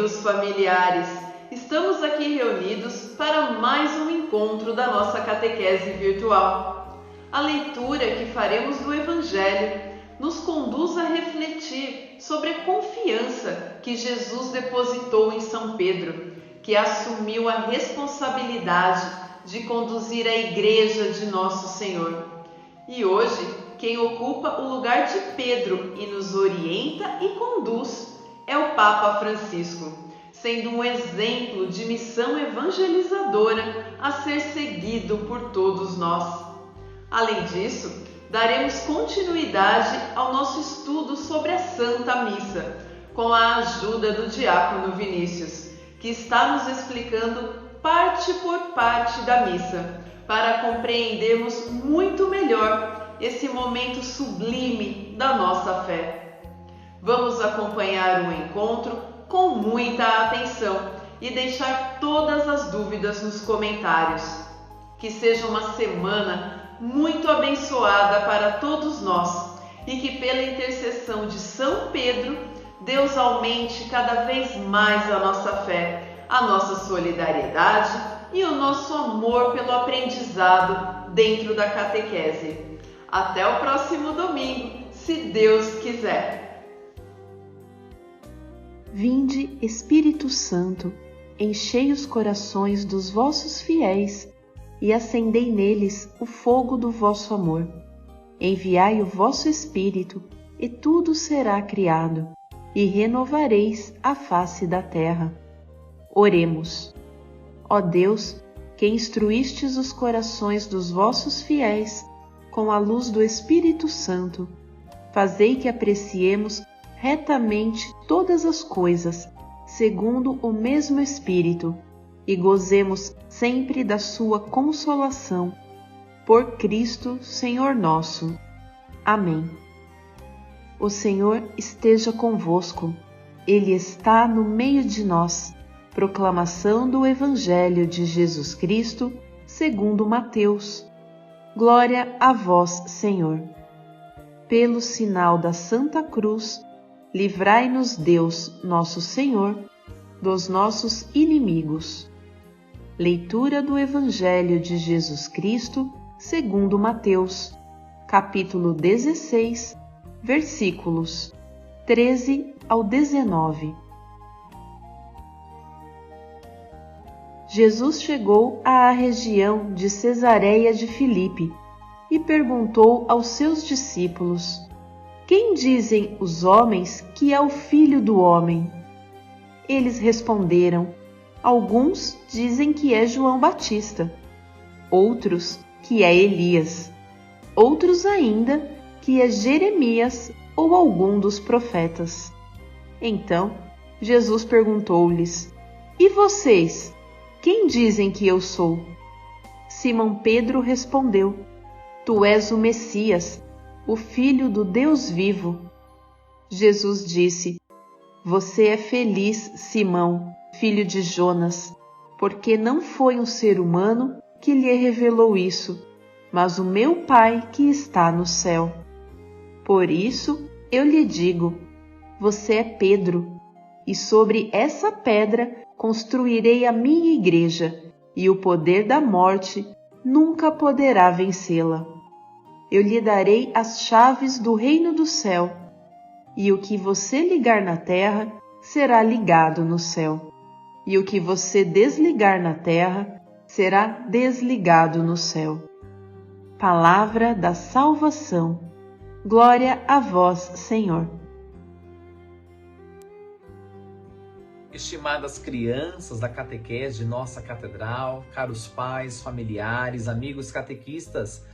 queridos familiares, estamos aqui reunidos para mais um encontro da nossa catequese virtual. A leitura que faremos do Evangelho nos conduz a refletir sobre a confiança que Jesus depositou em São Pedro, que assumiu a responsabilidade de conduzir a Igreja de Nosso Senhor. E hoje, quem ocupa o lugar de Pedro e nos orienta e conduz é o Papa Francisco, sendo um exemplo de missão evangelizadora a ser seguido por todos nós. Além disso, daremos continuidade ao nosso estudo sobre a Santa Missa, com a ajuda do diácono Vinícius, que está nos explicando parte por parte da missa, para compreendermos muito melhor esse momento sublime da nossa fé. Vamos acompanhar o encontro com muita atenção e deixar todas as dúvidas nos comentários. Que seja uma semana muito abençoada para todos nós e que pela intercessão de São Pedro, Deus aumente cada vez mais a nossa fé, a nossa solidariedade e o nosso amor pelo aprendizado dentro da catequese. Até o próximo domingo, se Deus quiser. Vinde, Espírito Santo, enchei os corações dos vossos fiéis e acendei neles o fogo do vosso amor. Enviai o vosso Espírito, e tudo será criado, e renovareis a face da terra. Oremos. Ó Deus, que instruístes os corações dos vossos fiéis com a luz do Espírito Santo, fazei que apreciemos retamente todas as coisas, segundo o mesmo Espírito, e gozemos sempre da sua consolação. Por Cristo, Senhor nosso. Amém. O Senhor esteja convosco. Ele está no meio de nós. Proclamação do Evangelho de Jesus Cristo, segundo Mateus. Glória a vós, Senhor. Pelo sinal da Santa Cruz, livrai-nos Deus, nosso Senhor, dos nossos inimigos. Leitura do Evangelho de Jesus Cristo, segundo Mateus, capítulo 16, versículos 13 ao 19. Jesus chegou à região de Cesareia de Filipe e perguntou aos seus discípulos: Quem dizem os homens que é o Filho do Homem? Eles responderam: Alguns dizem que é João Batista, outros que é Elias, outros ainda que é Jeremias ou algum dos profetas. Então, Jesus perguntou-lhes: E vocês? Quem dizem que eu sou? Simão Pedro respondeu: Tu és o Messias, o Filho do Deus vivo. Jesus disse: Você é feliz, Simão, filho de Jonas, porque não foi um ser humano que lhe revelou isso, mas o meu Pai que está no céu. Por isso eu lhe digo: você é Pedro, e sobre essa pedra construirei a minha igreja, e o poder da morte nunca poderá vencê-la. Eu lhe darei as chaves do reino do céu, e o que você ligar na terra será ligado no céu, e o que você desligar na terra será desligado no céu. Palavra da salvação. Glória a vós, Senhor. Estimadas crianças da catequese de nossa catedral, caros pais, familiares, amigos catequistas,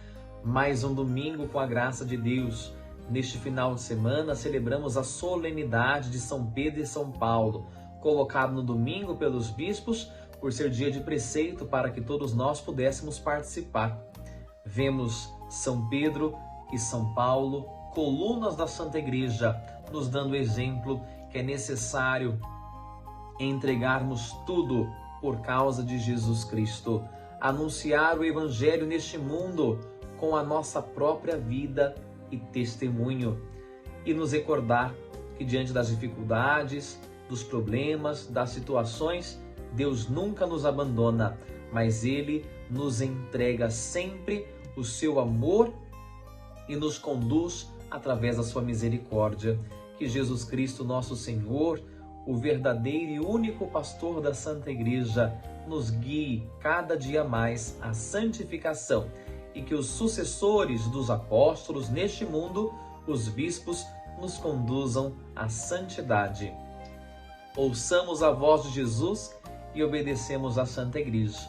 mais um domingo com a graça de Deus. Neste final de semana celebramos a solenidade de São Pedro e São Paulo, colocado no domingo pelos bispos por ser dia de preceito para que todos nós pudéssemos participar. Vemos São Pedro e São Paulo, colunas da Santa Igreja, nos dando exemplo que é necessário entregarmos tudo por causa de Jesus Cristo, anunciar o Evangelho neste mundo com a nossa própria vida e testemunho, e nos recordar que diante das dificuldades, dos problemas, das situações, Deus nunca nos abandona, mas Ele nos entrega sempre o seu amor e nos conduz através da sua misericórdia. Que Jesus Cristo, nosso Senhor, o verdadeiro e único pastor da Santa Igreja, nos guie cada dia mais à santificação e que os sucessores dos apóstolos neste mundo, os bispos, nos conduzam à santidade. Ouçamos a voz de Jesus e obedecemos à Santa Igreja.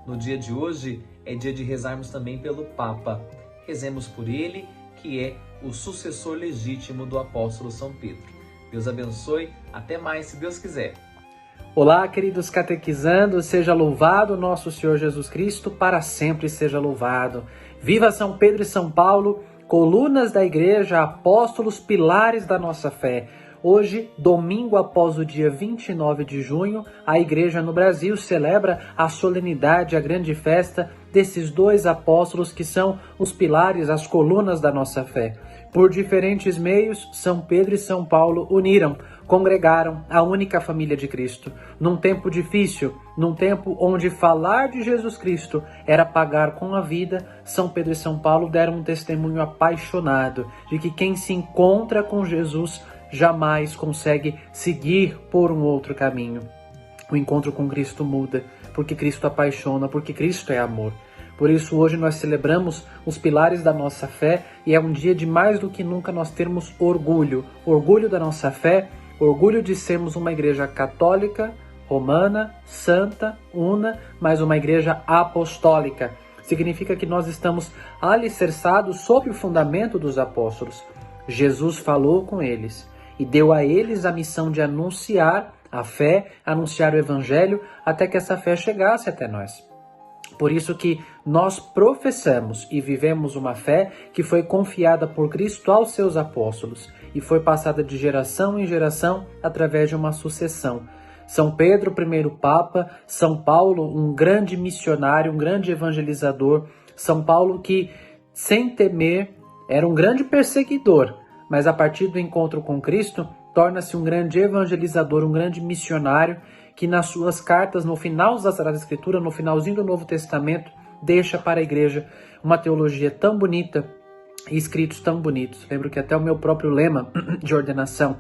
No dia de hoje é dia de rezarmos também pelo Papa. Rezemos por ele, que é o sucessor legítimo do apóstolo São Pedro. Deus abençoe. Até mais, se Deus quiser. Olá, queridos catequizandos, seja louvado nosso Senhor Jesus Cristo, para sempre seja louvado. Viva São Pedro e São Paulo, colunas da Igreja, apóstolos, pilares da nossa fé. Hoje, domingo após o dia 29 de junho, a Igreja no Brasil celebra a solenidade, a grande festa desses dois apóstolos que são os pilares, as colunas da nossa fé. Por diferentes meios, São Pedro e São Paulo uniram, congregaram a única família de Cristo. Num tempo difícil, num tempo onde falar de Jesus Cristo era pagar com a vida, São Pedro e São Paulo deram um testemunho apaixonado de que quem se encontra com Jesus jamais consegue seguir por um outro caminho. O encontro com Cristo muda, porque Cristo apaixona, porque Cristo é amor. Por isso, hoje nós celebramos os pilares da nossa fé e é um dia de mais do que nunca nós termos orgulho. Orgulho da nossa fé, orgulho de sermos uma igreja católica, romana, santa, una, mas uma igreja apostólica. Significa que nós estamos alicerçados sob o fundamento dos apóstolos. Jesus falou com eles e deu a eles a missão de anunciar a fé, anunciar o evangelho, até que essa fé chegasse até nós. Por isso que nós professamos e vivemos uma fé que foi confiada por Cristo aos seus apóstolos e foi passada de geração em geração através de uma sucessão. São Pedro, primeiro Papa, São Paulo, um grande missionário, um grande evangelizador, São Paulo que, sem temer, era um grande perseguidor, mas a partir do encontro com Cristo, torna-se um grande evangelizador, um grande missionário, que nas suas cartas, no final da Sagrada Escritura, no finalzinho do Novo Testamento, deixa para a igreja uma teologia tão bonita e escritos tão bonitos. Lembro que até o meu próprio lema de ordenação,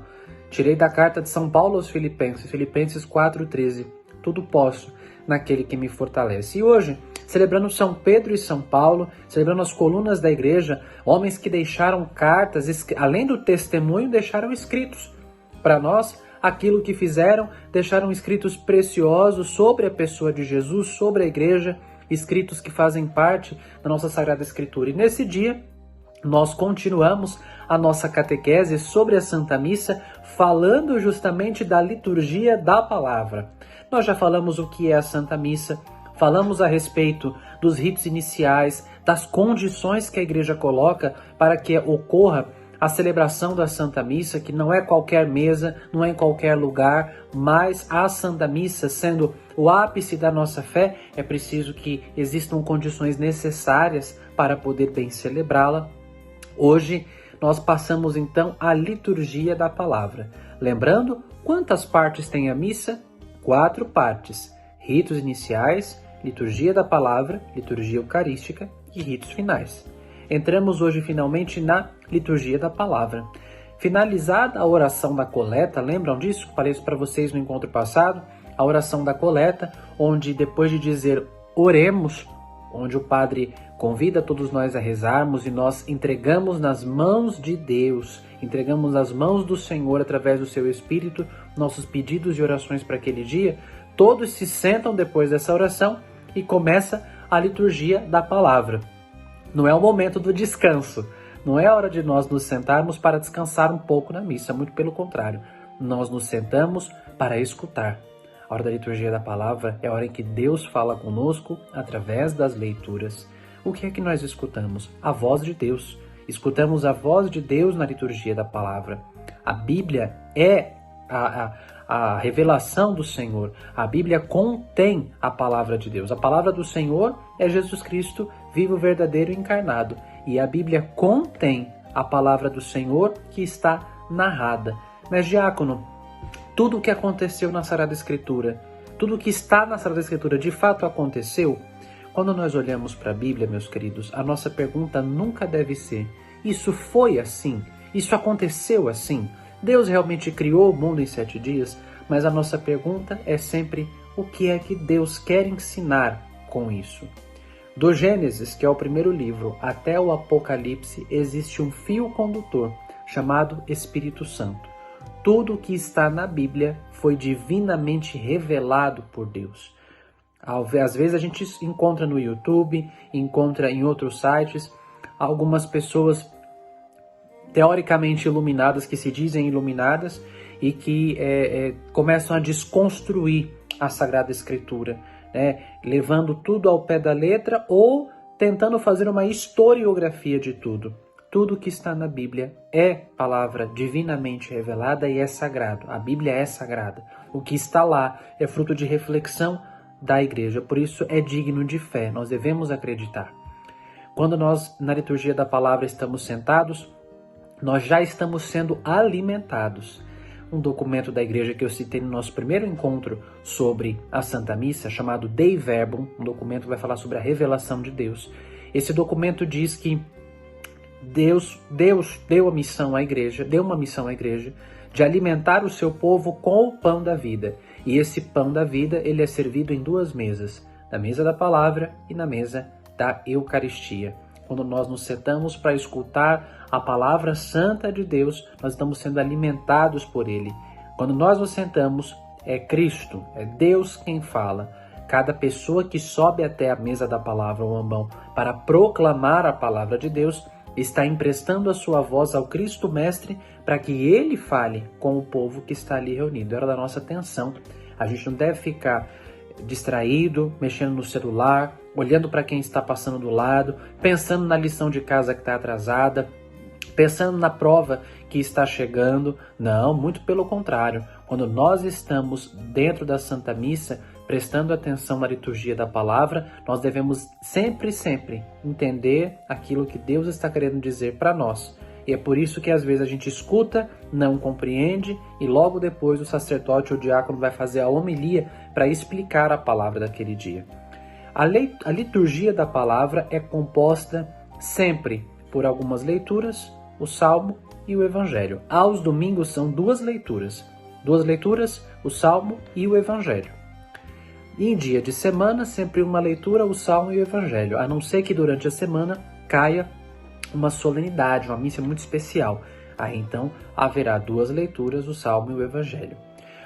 tirei da carta de São Paulo aos Filipenses, Filipenses 4,13, tudo posso naquele que me fortalece. E hoje, celebrando São Pedro e São Paulo, celebrando as colunas da igreja, homens que deixaram cartas, além do testemunho, deixaram escritos para nós, aquilo que fizeram, deixaram escritos preciosos sobre a pessoa de Jesus, sobre a igreja, escritos que fazem parte da nossa Sagrada Escritura. E nesse dia, nós continuamos a nossa catequese sobre a Santa Missa, falando justamente da liturgia da palavra. Nós já falamos o que é a Santa Missa, falamos a respeito dos ritos iniciais, das condições que a igreja coloca para que ocorra a celebração da Santa Missa, que não é qualquer mesa, não é em qualquer lugar, mas a Santa Missa, sendo o ápice da nossa fé, é preciso que existam condições necessárias para poder bem celebrá-la. Hoje, nós passamos então à liturgia da palavra. Lembrando, quantas partes tem a missa? 4 partes. Ritos iniciais, liturgia da palavra, liturgia eucarística e ritos finais. Entramos hoje finalmente na liturgia da palavra. Finalizada a oração da coleta, lembram disso? Falei isso para vocês no encontro passado. A oração da coleta, onde depois de dizer oremos, onde o padre convida todos nós a rezarmos e nós entregamos nas mãos de Deus, entregamos nas mãos do Senhor através do seu Espírito nossos pedidos e orações para aquele dia. Todos se sentam depois dessa oração e começa a liturgia da palavra. Não é o momento do descanso, não é a hora de nós nos sentarmos para descansar um pouco na missa, muito pelo contrário. Nós nos sentamos para escutar. A hora da liturgia da palavra é a hora em que Deus fala conosco através das leituras. O que é que nós escutamos? A voz de Deus. Escutamos a voz de Deus na liturgia da palavra. A Bíblia é a revelação do Senhor. A Bíblia contém a palavra de Deus. A palavra do Senhor é Jesus Cristo, vivo, verdadeiro e encarnado. E a Bíblia contém a palavra do Senhor que está narrada. Mas, diácono, tudo o que aconteceu na Sagrada Escritura, tudo o que está na Sagrada Escritura de fato aconteceu? Quando nós olhamos para a Bíblia, meus queridos, a nossa pergunta nunca deve ser: isso foi assim? Isso aconteceu assim? Deus realmente criou o mundo em 7 dias? Mas a nossa pergunta é sempre: o que é que Deus quer ensinar com isso? Do Gênesis, que é o primeiro livro, até o Apocalipse, existe um fio condutor chamado Espírito Santo. Tudo que está na Bíblia foi divinamente revelado por Deus. Às vezes a gente encontra no YouTube, encontra em outros sites, algumas pessoas teoricamente iluminadas, que se dizem iluminadas, e que começam a desconstruir a Sagrada Escritura, né? Levando tudo ao pé da letra ou tentando fazer uma historiografia de tudo. Tudo que está na Bíblia é palavra divinamente revelada e é sagrado. A Bíblia é sagrada. O que está lá é fruto de reflexão da igreja. Por isso é digno de fé. Nós devemos acreditar. Quando nós, na liturgia da palavra, estamos sentados, nós já estamos sendo alimentados. Um documento da igreja que eu citei no nosso primeiro encontro sobre a Santa Missa, chamado Dei Verbum, um documento que vai falar sobre a revelação de Deus. Esse documento diz que Deus deu uma missão à igreja de alimentar o seu povo com o pão da vida. E esse pão da vida, ele é servido em 2 mesas, na mesa da palavra e na mesa da Eucaristia. Quando nós nos sentamos para escutar a palavra santa de Deus, nós estamos sendo alimentados por Ele. Quando nós nos sentamos, é Cristo, é Deus quem fala. Cada pessoa que sobe até a mesa da palavra ou ambão para proclamar a palavra de Deus, está emprestando a sua voz ao Cristo Mestre para que Ele fale com o povo que está ali reunido. Era da nossa atenção. A gente não deve ficar distraído, mexendo no celular, olhando para quem está passando do lado, pensando na lição de casa que está atrasada, pensando na prova que está chegando. Não, muito pelo contrário. Quando nós estamos dentro da Santa Missa, prestando atenção na liturgia da palavra, nós devemos sempre entender aquilo que Deus está querendo dizer para nós. E é por isso que às vezes a gente escuta, não compreende e logo depois o sacerdote ou o diácono vai fazer a homilia para explicar a palavra daquele dia. A liturgia da palavra é composta sempre por algumas leituras, o Salmo e o Evangelho. Aos domingos são 2 leituras. 2 leituras, o Salmo e o Evangelho. E em dia de semana, sempre uma leitura, o Salmo e o Evangelho, a não ser que durante a semana caia uma solenidade, uma missa muito especial. Aí então haverá 2 leituras, o Salmo e o Evangelho.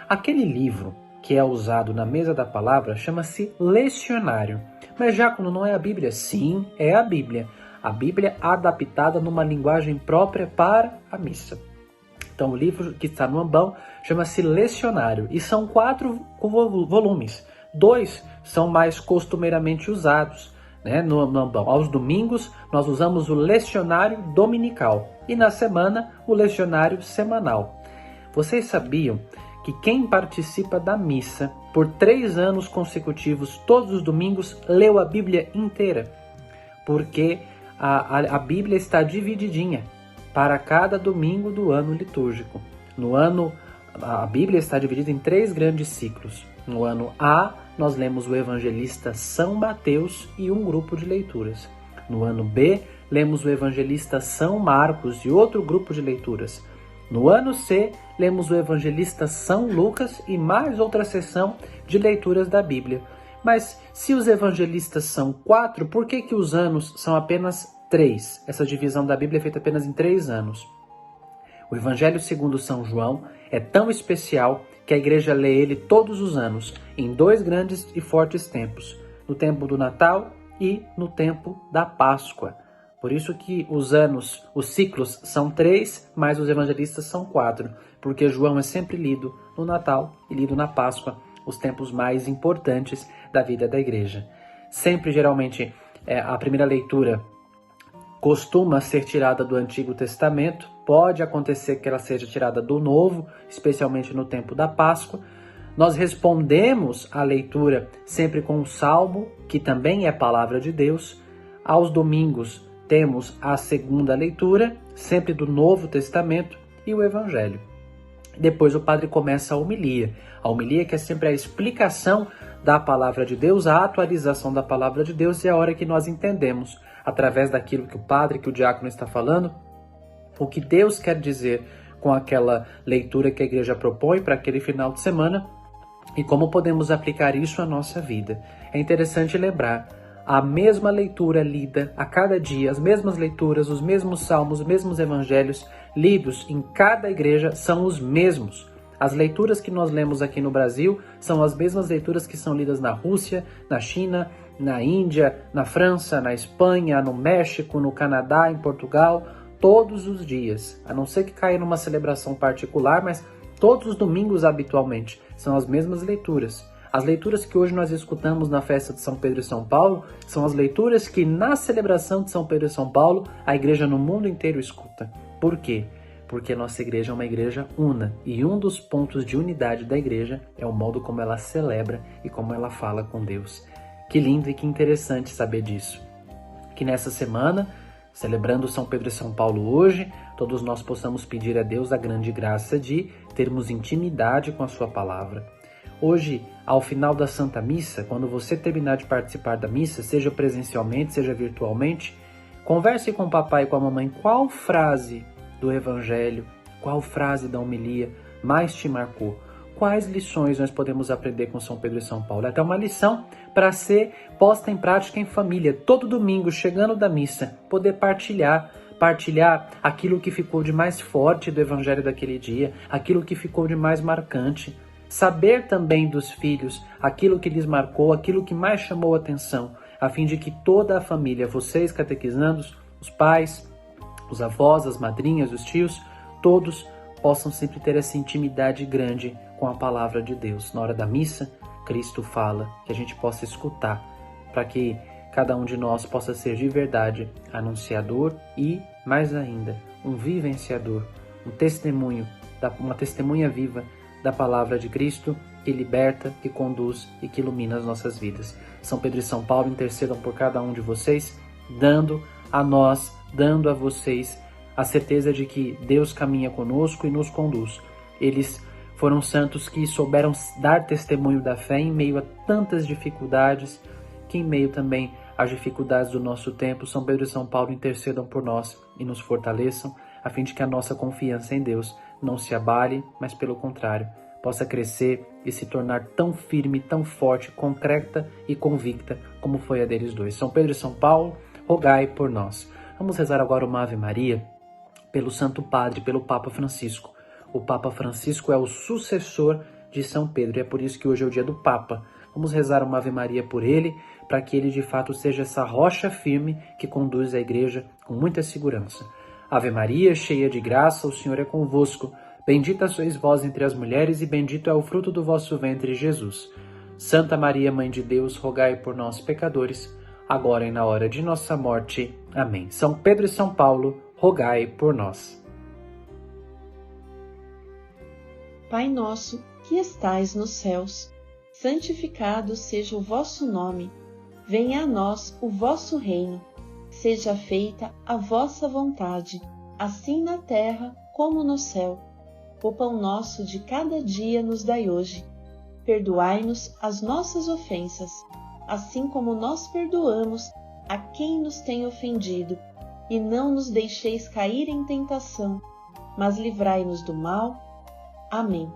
Aquele livro que é usado na mesa da palavra chama-se lecionário. Mas Diácono, não é a Bíblia? Sim, é a Bíblia. A Bíblia adaptada numa linguagem própria para a missa. Então o livro que está no ambão chama-se lecionário e são 4 volumes. 2 são mais costumeiramente usados, né, no ambão. Aos domingos nós usamos o lecionário dominical e na semana o lecionário semanal. Vocês sabiam que quem participa da missa por 3 anos consecutivos, todos os domingos, leu a Bíblia inteira? Porque a Bíblia está divididinha para cada domingo do ano litúrgico. No ano, a Bíblia está dividida em 3 grandes ciclos. No ano A, nós lemos o evangelista São Mateus e um grupo de leituras. No ano B, lemos o evangelista São Marcos e outro grupo de leituras. No ano C, lemos o evangelista São Lucas e mais outra seção de leituras da Bíblia. Mas se os evangelistas são 4, por que os anos são apenas 3? Essa divisão da Bíblia é feita apenas em 3 anos. O Evangelho segundo São João é tão especial que a igreja lê ele todos os anos, em 2 grandes e fortes tempos, no tempo do Natal e no tempo da Páscoa. Por isso que os ciclos são 3, mas os evangelistas são 4, porque João é sempre lido no Natal e lido na Páscoa, os tempos mais importantes da vida da igreja. Sempre, geralmente, a primeira leitura costuma ser tirada do Antigo Testamento, pode acontecer que ela seja tirada do Novo, especialmente no tempo da Páscoa. Nós respondemos à leitura sempre com o Salmo, que também é palavra de Deus. Aos domingos temos a segunda leitura, sempre do Novo Testamento, e o Evangelho. Depois o padre começa a homilia que é sempre a explicação da palavra de Deus, a atualização da palavra de Deus, e a hora que nós entendemos, através daquilo que o padre, que o diácono está falando, o que Deus quer dizer com aquela leitura que a igreja propõe para aquele final de semana e como podemos aplicar isso à nossa vida. É interessante lembrar, a mesma leitura lida a cada dia, as mesmas leituras, os mesmos salmos, os mesmos evangelhos lidos em cada igreja são os mesmos. As leituras que nós lemos aqui no Brasil são as mesmas leituras que são lidas na Rússia, na China, na Índia, na França, na Espanha, no México, no Canadá, em Portugal, todos os dias. A não ser que caia numa celebração particular, mas todos os domingos habitualmente são as mesmas leituras. As leituras que hoje nós escutamos na festa de São Pedro e São Paulo são as leituras que na celebração de São Pedro e São Paulo a igreja no mundo inteiro escuta. Por quê? Porque a nossa igreja é uma igreja una, e um dos pontos de unidade da igreja é o modo como ela celebra e como ela fala com Deus. Que lindo e que interessante saber disso. Que nessa semana, celebrando São Pedro e São Paulo hoje, todos nós possamos pedir a Deus a grande graça de termos intimidade com a sua palavra. Hoje, ao final da Santa Missa, quando você terminar de participar da missa, seja presencialmente, seja virtualmente, converse com o papai e com a mamãe qual frase do Evangelho, qual frase da homilia mais te marcou. Quais lições nós podemos aprender com São Pedro e São Paulo? É até uma lição para ser posta em prática em família. Todo domingo, chegando da missa, poder partilhar aquilo que ficou de mais forte do Evangelho daquele dia, aquilo que ficou de mais marcante. Saber também dos filhos aquilo que lhes marcou, aquilo que mais chamou a atenção, a fim de que toda a família, vocês catequizandos, os pais, os avós, as madrinhas, os tios, todos possam sempre ter essa intimidade grande com a palavra de Deus. Na hora da missa, Cristo fala, que a gente possa escutar, para que cada um de nós possa ser de verdade anunciador e, mais ainda, um vivenciador, uma testemunha viva da palavra de Cristo, que liberta, que conduz e que ilumina as nossas vidas. São Pedro e São Paulo intercedam por cada um de vocês, dando a nós, dando a vocês a certeza de que Deus caminha conosco e nos conduz. Eles foram santos que souberam dar testemunho da fé em meio a tantas dificuldades, que em meio também às dificuldades do nosso tempo, São Pedro e São Paulo intercedam por nós e nos fortaleçam, a fim de que a nossa confiança em Deus não se abale, mas pelo contrário, possa crescer e se tornar tão firme, tão forte, concreta e convicta como foi a deles dois. São Pedro e São Paulo, rogai por nós. Vamos rezar agora uma Ave Maria pelo Santo Padre, pelo Papa Francisco. O Papa Francisco é o sucessor de São Pedro e é por isso que hoje é o dia do Papa. Vamos rezar uma Ave Maria por ele, para que ele de fato seja essa rocha firme que conduz a igreja com muita segurança. Ave Maria, cheia de graça, o Senhor é convosco. Bendita sois vós entre as mulheres e bendito é o fruto do vosso ventre, Jesus. Santa Maria, Mãe de Deus, rogai por nós, pecadores, agora e na hora de nossa morte. Amém. São Pedro e São Paulo, rogai por nós. Pai nosso, que estais nos céus, santificado seja o vosso nome. Venha a nós o vosso reino. Seja feita a vossa vontade, assim na terra como no céu. O pão nosso de cada dia nos dai hoje. Perdoai-nos as nossas ofensas, assim como nós perdoamos a quem nos tem ofendido. E não nos deixeis cair em tentação, mas livrai-nos do mal. Amém.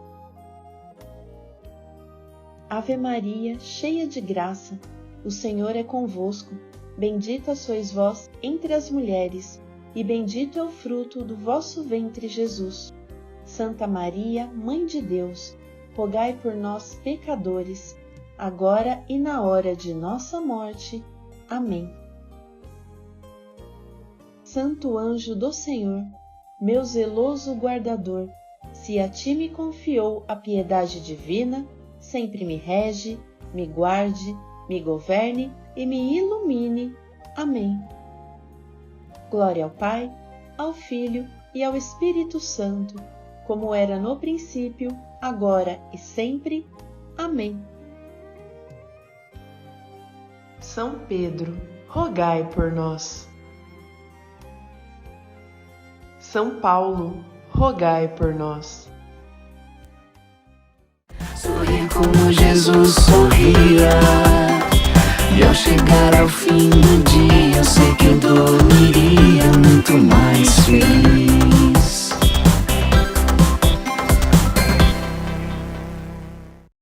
Ave Maria, cheia de graça, o Senhor é convosco. Bendita sois vós entre as mulheres, e bendito é o fruto do vosso ventre, Jesus. Santa Maria, Mãe de Deus, rogai por nós, pecadores, agora e na hora de nossa morte. Amém. Santo anjo do Senhor, meu zeloso guardador, se a ti me confiou a piedade divina, sempre me rege, me guarde, me governe e me ilumine. Amém. Glória ao Pai, ao Filho e ao Espírito Santo, como era no princípio, agora e sempre. Amém. São Pedro, rogai por nós. São Paulo, rogai por nós. como Jesus sorria. E ao chegar ao fim do dia, eu sei que eu dormiria muito mais.